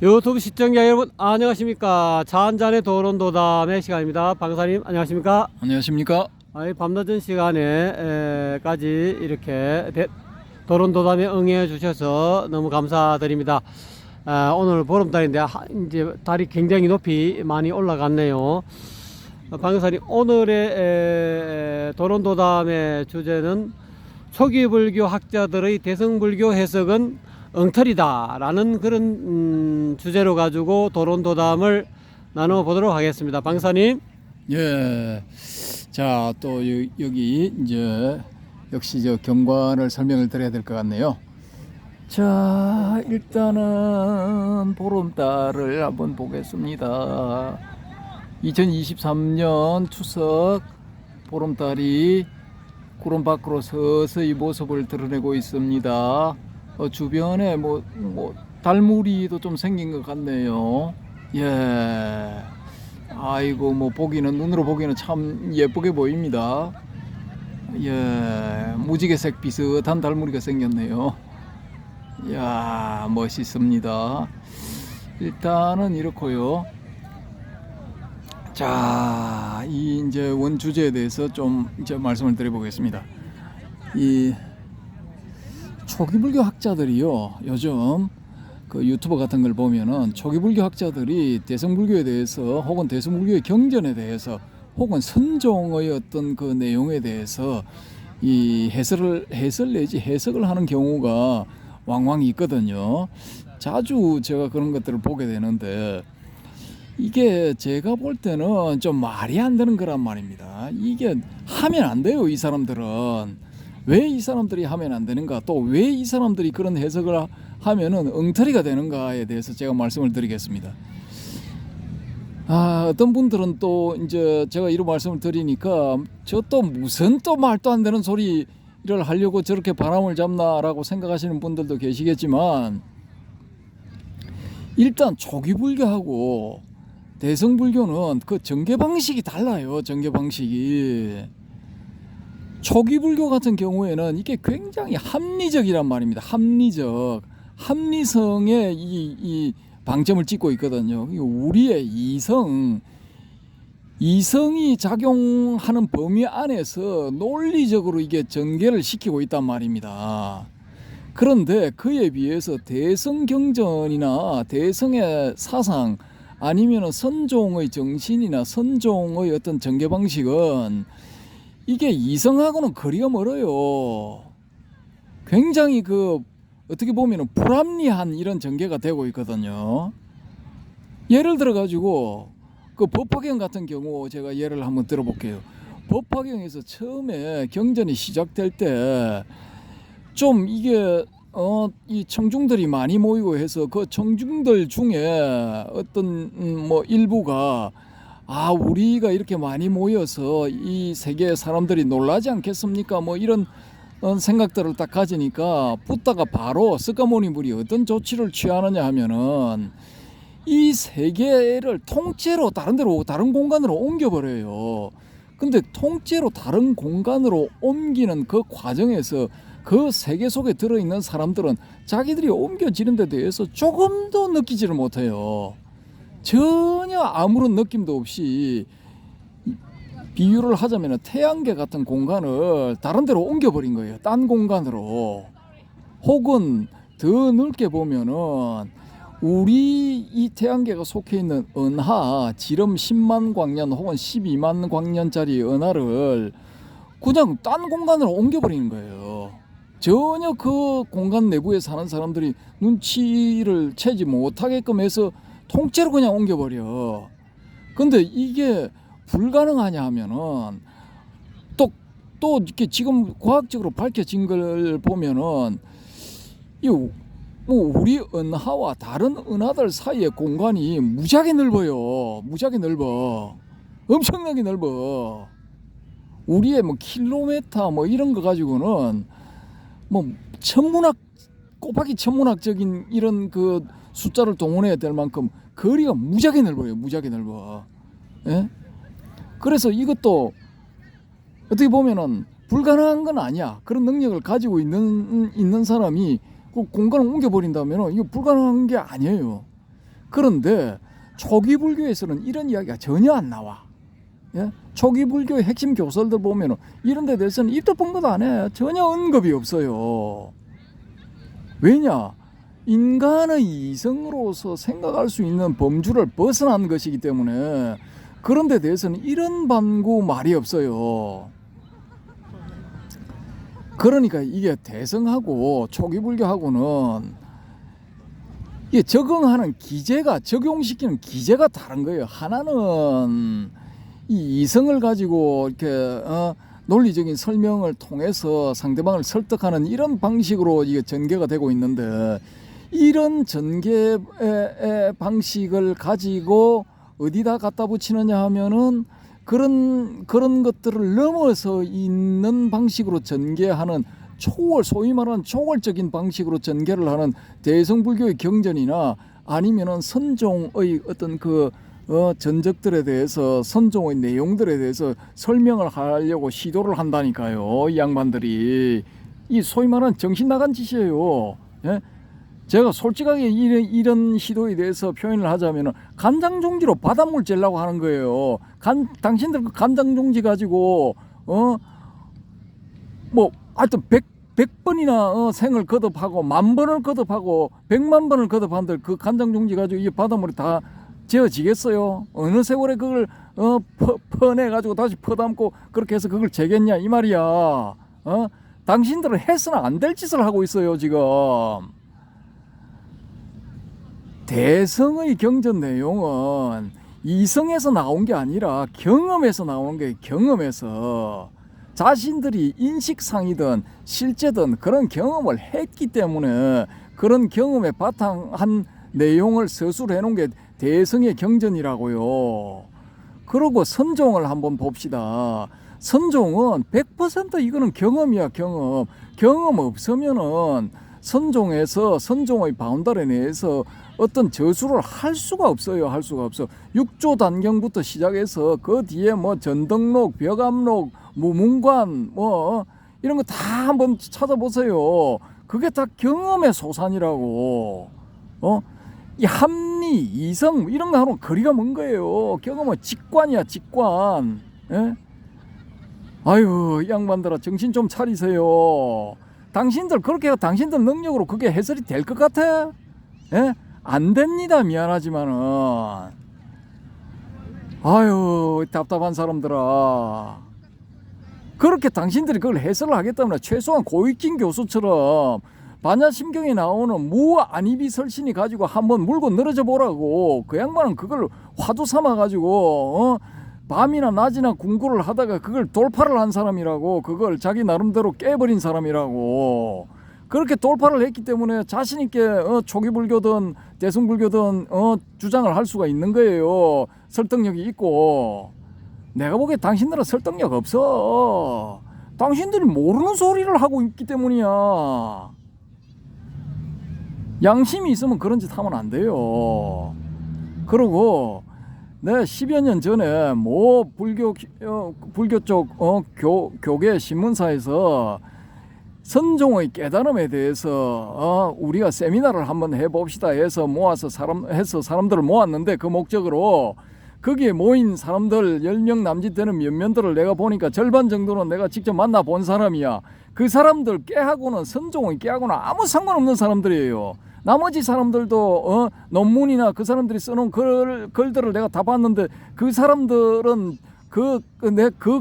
유튜브 시청자 여러분 안녕하십니까. 차 한잔의 도론도담의 시간입니다. 방사님 안녕하십니까. 안녕하십니까? 밤늦은 시간에까지 이렇게 도론도담에 응해 주셔서 너무 감사드립니다. 오늘 보름달인데 이제 달이 굉장히 높이 많이 올라갔네요. 방사님 오늘의 도론도담의 주제는 초기 불교 학자들의 대승불교 해석은 엉터리다 라는 그런 주제로 가지고 도론도담을 나눠보도록 하겠습니다. 방사님. 예. 자, 또 여기 이제 역시 저 경관을 설명을 드려야 될 것 같네요. 자, 일단은 보름달을 한번 보겠습니다. 2023년 추석 보름달이 구름 밖으로 서서히 모습을 드러내고 있습니다. 주변에 달무리도 좀 생긴 것 같네요. 예. 아이고, 보기는, 눈으로 보기는 참 예쁘게 보입니다. 예. 무지개색 비슷한 달무리가 생겼네요. 이야, 멋있습니다. 일단은 이렇고요. 자, 이 이제 원주제에 대해서 좀 이제 말씀을 드려보겠습니다. 이 초기불교 학자들이요, 요즘 그 유튜버 같은 걸 보면은 초기불교 학자들이 대승불교에 대해서 혹은 대승불교의 경전에 대해서 혹은 선종의 어떤 그 내용에 대해서 이 해설 내지 해석을 하는 경우가 왕왕 있거든요. 자주 제가 그런 것들을 보게 되는데 이게 제가 볼 때는 좀 말이 안 되는 거란 말입니다. 이게 하면 안 돼요, 이 사람들은. 왜 이 사람들이 하면 안 되는가, 또 왜 이 사람들이 그런 해석을 하면은 엉터리가 되는가에 대해서 제가 말씀을 드리겠습니다. 어떤 분들은 또 이제 제가 이런 말씀을 드리니까 저 또 무슨 또 말도 안 되는 소리를 하려고 저렇게 바람을 잡나라고 생각하시는 분들도 계시겠지만, 일단 초기불교하고 대승불교는 그 전개 방식이 달라요. 전개 방식이. 초기불교 같은 경우에는 이게 굉장히 합리적이란 말입니다. 합리성에 이 방점을 찍고 있거든요. 우리의 이성이 작용하는 범위 안에서 논리적으로 이게 전개를 시키고 있단 말입니다. 그런데 그에 비해서 대성경전이나 대성의 사상 아니면 선종의 정신이나 선종의 어떤 전개 방식은 이게 이성하고는 거리가 멀어요. 굉장히 어떻게 보면 불합리한 이런 전개가 되고 있거든요. 예를 들어 가지고 그 법화경 같은 경우 제가 예를 한번 들어볼게요. 법화경에서 처음에 경전이 시작될 때 좀 이게 이 청중들이 많이 모이고 해서 그 청중들 중에 어떤 일부가 우리가 이렇게 많이 모여서 이 세계 사람들이 놀라지 않겠습니까? 이런 생각들을 딱 가지니까 붙다가 바로 스가모니불이 어떤 조치를 취하느냐 하면은 이 세계를 통째로 다른 공간으로 옮겨버려요. 근데 통째로 다른 공간으로 옮기는 그 과정에서 그 세계 속에 들어있는 사람들은 자기들이 옮겨지는 데 대해서 조금도 느끼지를 못해요. 전혀 아무런 느낌도 없이, 비유를 하자면 태양계 같은 공간을 다른 데로 옮겨버린 거예요. 딴 공간으로. 혹은 더 넓게 보면은 우리 이 태양계가 속해 있는 은하 지름 10만 광년 혹은 12만 광년짜리 은하를 그냥 딴 공간으로 옮겨버리는 거예요. 전혀 그 공간 내부에 사는 사람들이 눈치를 채지 못하게끔 해서 통째로 그냥 옮겨버려. 근데 이게 불가능하냐 하면은 또 이렇게 지금 과학적으로 밝혀진 걸 보면은 우리 은하와 다른 은하들 사이의 공간이 무지하게 넓어요. 무지하게 넓어. 엄청나게 넓어. 우리의 킬로미터 이런 거 가지고는 곱하기 천문학적인 이런 그 숫자를 동원해야 될 만큼 거리가 무지하게 넓어요. 무지하게 넓어. 예? 그래서 이것도 어떻게 보면은 불가능한 건 아니야. 그런 능력을 가지고 있는 사람이 그 공간을 옮겨버린다면 이거 불가능한 게 아니에요. 그런데 초기 불교에서는 이런 이야기가 전혀 안 나와. 예? 초기 불교의 핵심 교설들 보면은 이런 데 대해서는 입도 뻥긋 안 해. 전혀 언급이 없어요. 왜냐? 인간의 이성으로서 생각할 수 있는 범주를 벗어난 것이기 때문에 그런 데 대해서는 이런 반구 말이 없어요. 그러니까 이게 대성하고 초기 불교하고는 이게 적용하는 기제가, 적용시키는 기제가 다른 거예요. 하나는 이 이성을 가지고 이렇게 논리적인 설명을 통해서 상대방을 설득하는 이런 방식으로 이게 전개가 되고 있는데, 이런 전개의 방식을 가지고 어디다 갖다 붙이느냐 하면은 그런 것들을 넘어서 있는 방식으로 전개하는 초월, 소위 말하는 초월적인 방식으로 전개를 하는 대성불교의 경전이나 아니면은 선종의 어떤 전적들에 대해서, 선종의 내용들에 대해서 설명을 하려고 시도를 한다니까요. 이 양반들이. 이 소위 말하는 정신 나간 짓이에요. 예? 제가 솔직하게 이런 시도에 대해서 표현을 하자면은 간장종지로 바닷물 쬐려고 하는 거예요. 당신들 그 간장종지 가지고 하여튼 100번이나 생을 거듭하고 10,000번을 거듭하고 100만 번을 거듭한들 그 간장종지 가지고 이 바닷물이 다 재어지겠어요? 어느 세월에 그걸 퍼내가지고 다시 퍼담고 그렇게 해서 그걸 재겠냐 이 말이야. 당신들은 해서는 안 될 짓을 하고 있어요 지금. 대성의 경전 내용은 이성에서 나온 게 아니라 경험에서 나오는 거예요. 경험에서 자신들이 인식상이든 실제든 그런 경험을 했기 때문에 그런 경험에 바탕한 내용을 서술해 놓은 게 대성의 경전이라고요. 그리고 선종을 한번 봅시다. 선종은 100% 이거는 경험이야. 경험 없으면은 선종에서 선종의 바운더리 내에서 어떤 저수를 할 수가 없어요. 할 수가 없어. 6조 단경부터 시작해서 그 뒤에 뭐 전등록, 벽암록, 무문관 이런 거 다 한번 찾아보세요. 그게 다 경험의 소산이라고. 이 합리, 이성 이런 거 하면 거리가 먼 거예요. 경험은 직관이야, 직관. 예? 아유, 이 양반들아 정신 좀 차리세요. 당신들 그렇게 당신들 능력으로 그게 해설이 될 것 같아? 예? 안 됩니다. 미안하지만은. 아유, 답답한 사람들아. 그렇게 당신들이 그걸 해설을 하겠다면 최소한 고익진 교수처럼 반야심경에 나오는 무안이비설신이 가지고 한번 물고 늘어져 보라고. 그 양반은 그걸 화두 삼아 가지고 밤이나 낮이나 공부를 하다가 그걸 돌파를 한 사람이라고. 그걸 자기 나름대로 깨버린 사람이라고. 그렇게 돌파를 했기 때문에 자신 있게 초기 불교든 대승불교든 주장을 할 수가 있는 거예요. 설득력이 있고. 내가 보기에 당신들은 설득력 없어. 당신들이 모르는 소리를 하고 있기 때문이야. 양심이 있으면 그런 짓 하면 안 돼요. 그리고 내가 10여 년 전에 뭐 불교 쪽 교계 신문사에서 선종의 깨달음에 대해서 우리가 세미나를 한번 해봅시다 해서 사람들을 모았는데, 그 목적으로 거기에 모인 사람들 10명 남짓 되는 면면들을 내가 보니까 절반 정도는 내가 직접 만나본 사람이야. 그 사람들 깨하고는, 선종의 깨하고는 아무 상관없는 사람들이에요. 나머지 사람들도 논문이나 그 사람들이 써놓은 글들을 내가 다 봤는데, 그 사람들은 그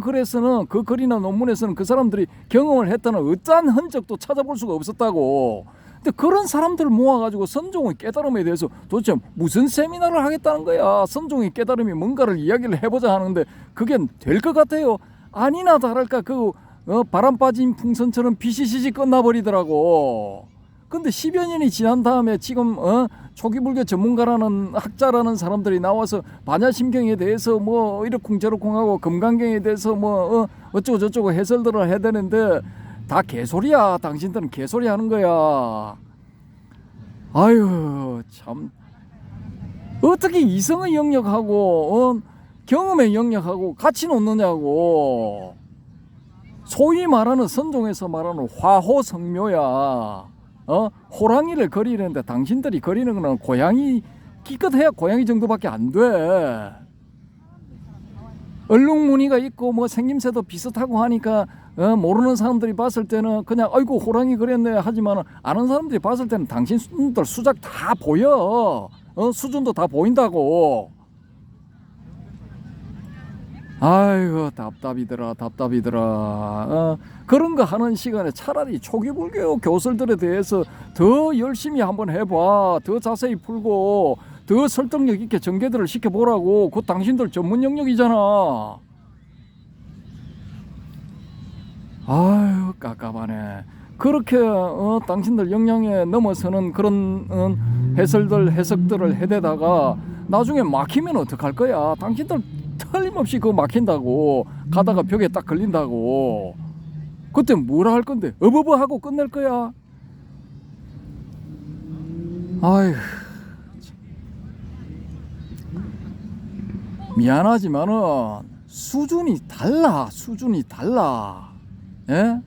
글에서는, 그 글이나 논문에서는 그 사람들이 경험을 했다는 어떠한 흔적도 찾아볼 수가 없었다고. 근데 그런 사람들을 모아가지고 선종의 깨달음에 대해서 도대체 무슨 세미나를 하겠다는 거야. 선종의 깨달음이 뭔가를 이야기를 해보자 하는데 그게 될 것 같아요? 아니나 다를까 바람 빠진 풍선처럼 비시시시 끝나버리더라고. 근데 10여 년이 지난 다음에 지금 초기불교 전문가라는 학자라는 사람들이 나와서 반야심경에 대해서 뭐 이러쿵저러쿵 하고 금강경에 대해서 뭐 어쩌고 저쩌고 해설들을 해야 되는데 다 개소리야. 당신들은 개소리 하는 거야. 아유, 참. 어떻게 이성의 영역하고 경험의 영역하고 같이 놓느냐고. 소위 말하는 선종에서 말하는 화호성묘야. 호랑이를 그리는데 당신들이 그리는 거는 고양이 기껏해야 고양이 정도밖에 안 돼. 얼룩무늬가 있고 뭐 생김새도 비슷하고 하니까 모르는 사람들이 봤을 때는 그냥 아이고 호랑이 그랬네 하지만 아는 사람들이 봤을 때는 당신들 수작 다 보여. 수준도 다 보인다고. 아이고 답답이더라. 그런 거 하는 시간에 차라리 초기불교 교설들에 대해서 더 열심히 한번 해봐. 더 자세히 풀고 더 설득력 있게 전개들을 시켜보라고. 그거 당신들 전문 영역이잖아. 아유 깝깝하네. 그렇게 당신들 역량에 넘어서는 그런 해석들을 해대다가 나중에 막히면 어떡할 거야. 당신들 틀림없이 그거 막힌다고. 가다가 벽에 딱 걸린다고. 그때 뭐라 할 건데? 어버버 하고 끝낼 거야. 아휴 미안하지만은 수준이 달라. 예?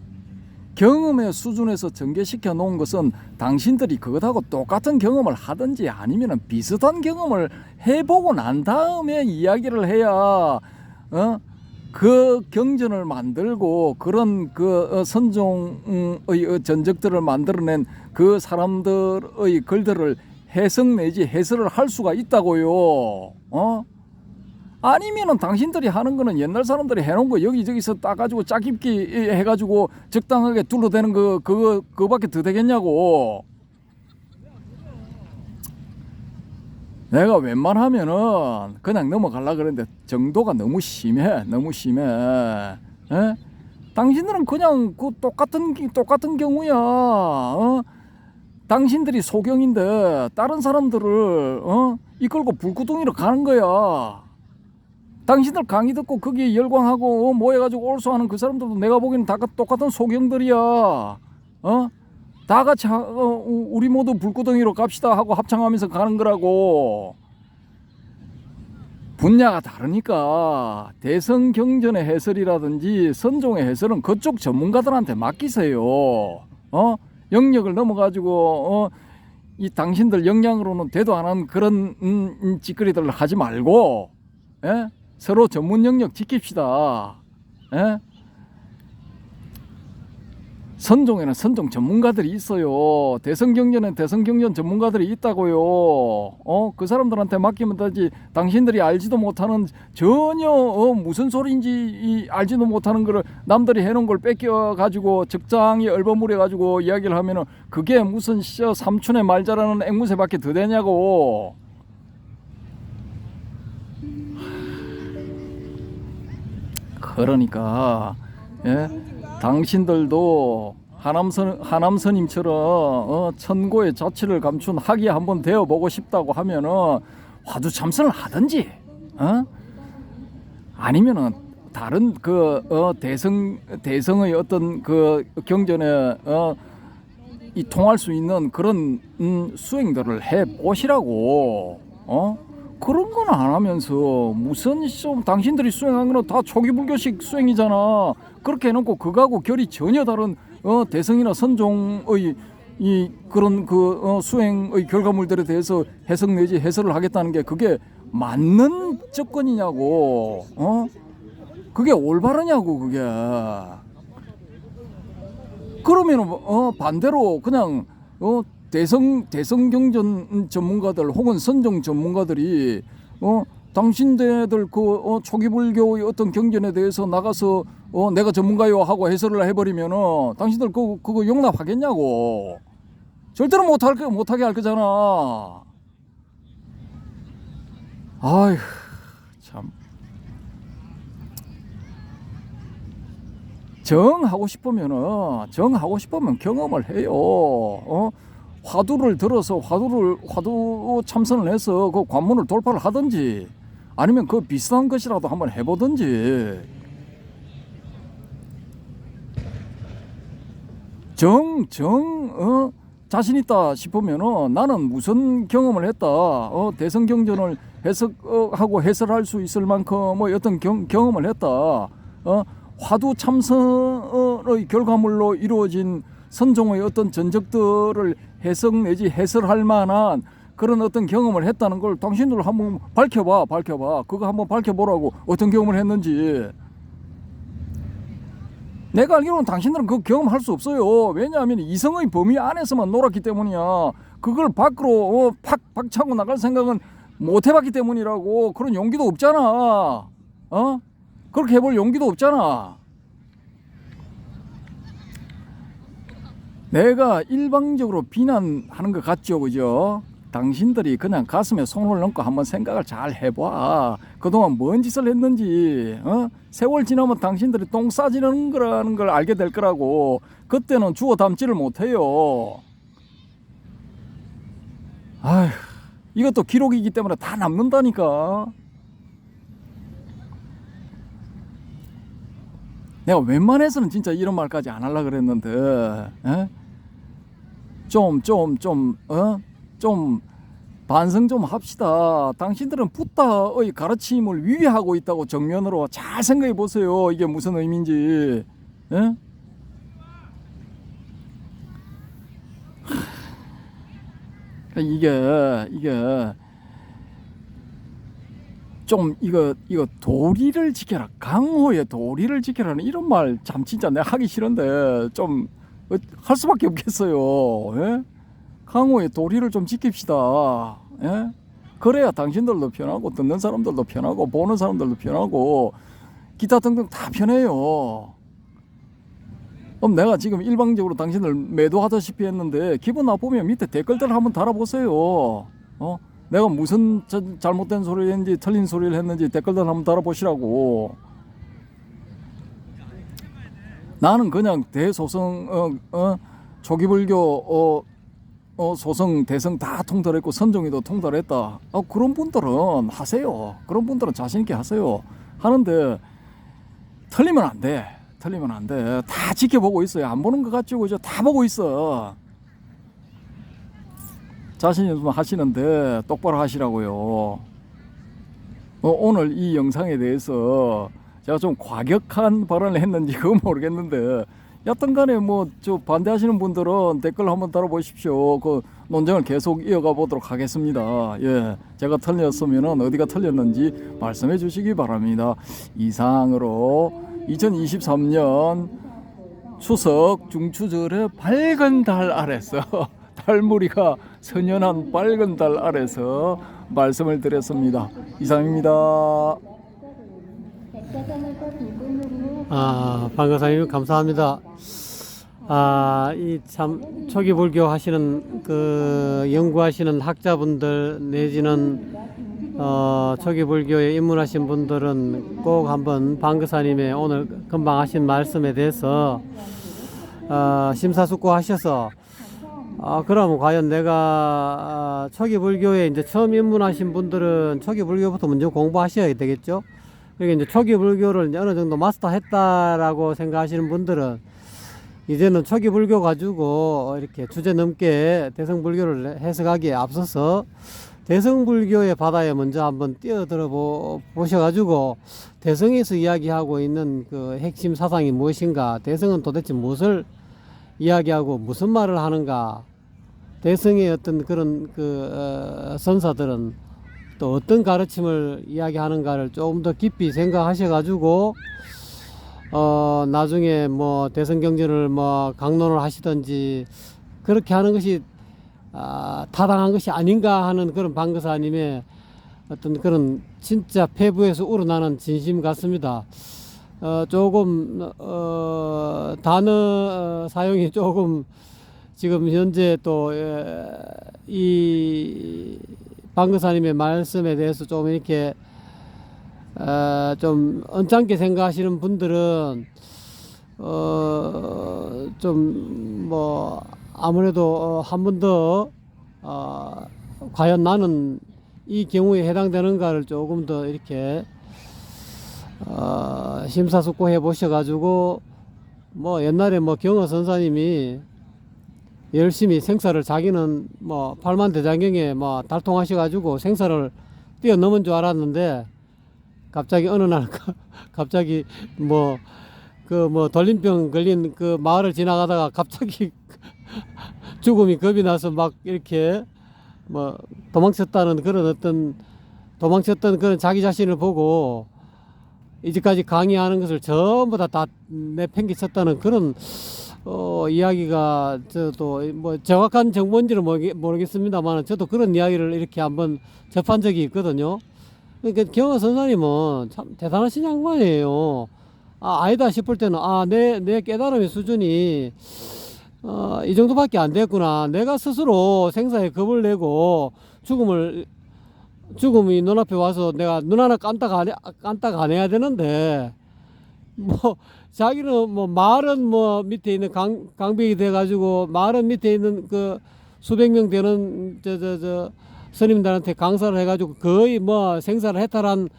경험의 수준에서 전개시켜 놓은 것은 당신들이 그것하고 똑같은 경험을 하든지 아니면 비슷한 경험을 해보고 난 다음에 이야기를 해야 그 경전을 만들고 그런 그 선종의 전적들을 만들어낸 그 사람들의 글들을 해석 내지 해설을 할 수가 있다고요. 아니면은 당신들이 하는 거는 옛날 사람들이 해놓은 거 여기저기서 따가지고 짜깁기 해가지고 적당하게 둘러대는 그거밖에 더 되겠냐고. 내가 웬만하면은 그냥 넘어가려고 그랬는데 정도가 너무 심해. 에? 당신들은 그냥 그 똑같은 경우야. 당신들이 소경인데 다른 사람들을 이끌고 불구덩이로 가는 거야. 당신들 강의 듣고 거기에 열광하고 모여가지고 올소하는 그 사람들도 내가 보기에는 다 똑같은 소경들이야. 다 같이 우리 모두 불구덩이로 갑시다 하고 합창하면서 가는 거라고. 분야가 다르니까 대성경전의 해설이라든지 선종의 해설은 그쪽 전문가들한테 맡기세요. 영역을 넘어가지고 이 당신들 역량으로는 되도 안 한 그런 짓거리들을 하지 말고, 예? 서로 전문 영역 지킵시다. 예? 선종에는 선종 전문가들이 있어요. 대성경전에는 대성경전 전문가들이 있다고요. 그 사람들한테 맡기면 되지. 당신들이 알지도 못하는 전혀 무슨 소리인지 알지도 못하는 거를 남들이 해놓은 걸 뺏겨 가지고 적당히 얼버무려 가지고 이야기를 하면은 그게 무슨 삼촌의 말 잘하는 앵무새밖에 더 되냐고. 그러니까 예? 당신들도 하남 스님처럼 천고의 자취를 감춘 학이 한번 되어보고 싶다고 하면은 화두 참선을 하든지, 아니면은 다른 그 대성의 어떤 그 경전에 이 통할 수 있는 그런 수행들을 해 보시라고. 그런 건 안 하면서 무슨 좀 당신들이 수행한 거는 다 초기불교식 수행이잖아. 그렇게 해놓고 그거하고 결이 전혀 다른 대성이나 선종의 이 그런 그 수행의 결과물들에 대해서 해석 내지 해설을 하겠다는 게 그게 맞는 접근이냐고. 그게 올바르냐고. 그게 그러면은 반대로 그냥 대성경전 전문가들 혹은 선종 전문가들이 당신네들 그 초기불교의 어떤 경전에 대해서 나가서 내가 전문가요 하고 해설을 해버리면은 당신들 그거 용납하겠냐고. 절대로 못하게 할 거잖아. 아휴 참. 정하고 싶으면 경험을 해요. 화두를 들어서 화두 참선을 해서 그 관문을 돌파를 하든지 아니면 그 비슷한 것이라도 한번 해보든지. 자신 있다 싶으면은 나는 무슨 경험을 했다. 대성경전을 해석하고 해설할 수 있을 만큼의 어떤 경험을 했다. 화두 참선의 결과물로 이루어진 선종의 어떤 전적들을 해석 내지 해설할 만한 그런 어떤 경험을 했다는 걸 당신들 한번 밝혀봐. 그거 한번 밝혀보라고. 어떤 경험을 했는지. 내가 알기로는 당신들은 그 경험할 수 없어요. 왜냐하면 이성의 범위 안에서만 놀았기 때문이야. 그걸 밖으로 팍 차고 나갈 생각은 못 해봤기 때문이라고. 그런 용기도 없잖아. 그렇게 해볼 용기도 없잖아. 내가 일방적으로 비난하는 것 같죠, 그죠? 당신들이 그냥 가슴에 손을 얹고 한번 생각을 잘 해봐. 그동안 뭔 짓을 했는지. 세월 지나면 당신들이 똥 싸지는 거라는 걸 알게 될 거라고. 그때는 주워 담지를 못해요. 아휴, 이것도 기록이기 때문에 다 남는다니까. 내가 웬만해서는 진짜 이런 말까지 안 하려고 그랬는데, 좀 반성 좀 합시다. 당신들은 붓다의 가르침을 위배하고 있다고 정면으로 잘 생각해 보세요. 이게 무슨 의미인지. 이게 좀 이거 도리를 지켜라. 강호의 도리를 지켜라는 이런 말 참 진짜 내가 하기 싫은데 좀 할 수밖에 없겠어요. 강호의 도리를 좀 지킵시다. 그래야 당신들도 편하고 듣는 사람들도 편하고 보는 사람들도 편하고 기타 등등 다 편해요. 그럼 내가 지금 일방적으로 당신들 매도하다시피 했는데 기분 나쁘면 밑에 댓글들 한번 달아보세요. 내가 무슨 잘못된 소리를 했는지 틀린 소리를 했는지 댓글들 한번 달아보시라고. 나는 그냥 대소성 초기불교 소성 대성 다 통달했고 선종이도 통달했다. 그런 분들은 하세요. 그런 분들은 자신 있게 하세요. 하는데 틀리면 안 돼. 다 지켜보고 있어요. 안 보는 것 같죠, 그죠? 다 보고 있어. 자신 있으면 하시는데 똑바로 하시라고요. 오늘 이 영상에 대해서 제가 좀 과격한 발언을 했는지 그건 모르겠는데 여튼 간에 저 반대하시는 분들은 댓글 한번 달아보십시오. 그 논쟁을 계속 이어가 보도록 하겠습니다. 예, 제가 틀렸으면 어디가 틀렸는지 말씀해 주시기 바랍니다. 이상으로 2023년 추석 중추절의 밝은 달 아래서 달무리가 선연한 밝은 달 아래서 말씀을 드렸습니다. 이상입니다. 방가사님 감사합니다. 이 참 초기 불교 하시는 연구하시는 학자분들 내지는 초기 불교에 입문하신 분들은 꼭 한번 방가사님의 오늘 금방 하신 말씀에 대해서 심사숙고하셔서 그럼 과연 내가 초기 불교에 이제 처음 입문하신 분들은 초기 불교부터 먼저 공부하셔야 되겠죠. 그러니까 이제 초기 불교를 이제 어느 정도 마스터했다라고 생각하시는 분들은 이제는 초기 불교 가지고 이렇게 주제 넘게 대성 불교를 해석하기에 앞서서 대성 불교의 바다에 먼저 한번 뛰어들어 보셔가지고 대성에서 이야기하고 있는 그 핵심 사상이 무엇인가, 대성은 도대체 무엇을 이야기하고 무슨 말을 하는가, 대성의 어떤 그런 선사들은 또 어떤 가르침을 이야기하는가를 조금 더 깊이 생각하셔가지고 나중에 대성경전을 강론을 하시든지 그렇게 하는 것이 타당한 것이 아닌가 하는 그런 방거사님의 어떤 그런 진짜 폐부에서 우러나는 진심 같습니다. 조금 단어 사용이 조금 지금 현재 또 이 방거사님의 말씀에 대해서 좀 이렇게 좀 언짢게 생각하시는 분들은 좀 아무래도 한 번 더 과연 나는 이 경우에 해당되는가를 조금 더 이렇게 심사숙고해 보셔가지고 옛날에 경허 선사님이 열심히 생사를 자기는 팔만대장경에 달통하셔가지고 생사를 뛰어넘은 줄 알았는데 갑자기 어느 날 갑자기 돌림병 걸린 그 마을을 지나가다가 갑자기 죽음이 겁이 나서 막 이렇게 뭐 도망쳤다는 그런 어떤 도망쳤던 그런 자기 자신을 보고 이제까지 강의하는 것을 전부 다 내팽개쳤다는 그런 이야기가 저도 뭐 정확한 정보인지는 모르겠습니다만 저도 그런 이야기를 이렇게 한번 접한 적이 있거든요. 그러니까 경호 선사님은 참 대단하신 양반이에요. 아니다 싶을 때는 내 깨달음의 수준이 이 정도밖에 안 됐구나. 내가 스스로 생사에 겁을 내고 죽음이 눈앞에 와서 내가 눈 하나 깜딱 안 해야 되는데, 뭐, 자기는 뭐, 말은 뭐, 밑에 있는 강백이 돼가지고, 말은 밑에 있는 그 수백 명 되는, 스님들한테 강사를 해가지고 거의 뭐, 생사를 해탈한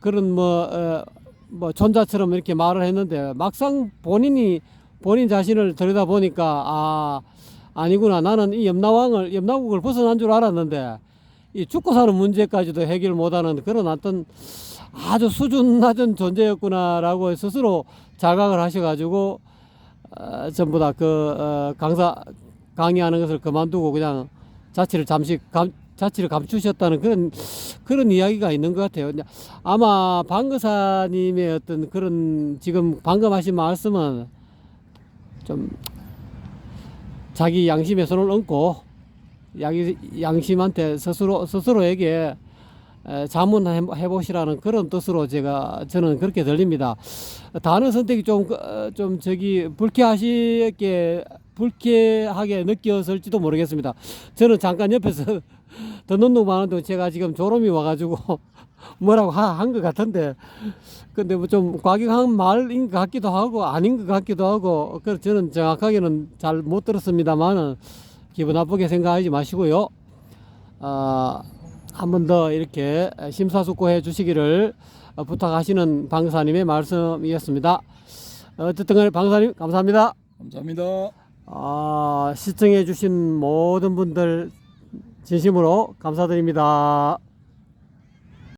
그런 뭐, 존자처럼 이렇게 말을 했는데, 막상 본인 자신을 들여다보니까, 아니구나. 나는 이 염라국을 벗어난 줄 알았는데, 이 죽고 사는 문제까지도 해결 못하는 그런 어떤 아주 수준 낮은 존재였구나라고 스스로 자각을 하셔가지고 전부 다 강의하는 것을 그만두고 그냥 자취를 감추셨다는 그런 이야기가 있는 것 같아요. 아마 방거사님의 어떤 그런 지금 방금 하신 말씀은 좀 자기 양심에 손을 얹고 양심한테 스스로에게 자문해 보시라는 그런 뜻으로 저는 그렇게 들립니다. 단어 선택이 좀 불쾌하게 느꼈을지도 모르겠습니다. 저는 잠깐 옆에서 듣는 둥 마는 둥 제가 지금 졸음이 와가지고 뭐라고 한 것 같은데, 근데 뭐 좀 과격한 말인 것 같기도 하고 아닌 것 같기도 하고, 그래서 저는 정확하게는 잘 못 들었습니다만은 기분 나쁘게 생각하지 마시고요. 한 번 더 이렇게 심사숙고해 주시기를 부탁하시는 방사님의 말씀이었습니다. 어쨌든 간에 방사님 감사합니다. 감사합니다. 시청해 주신 모든 분들 진심으로 감사드립니다.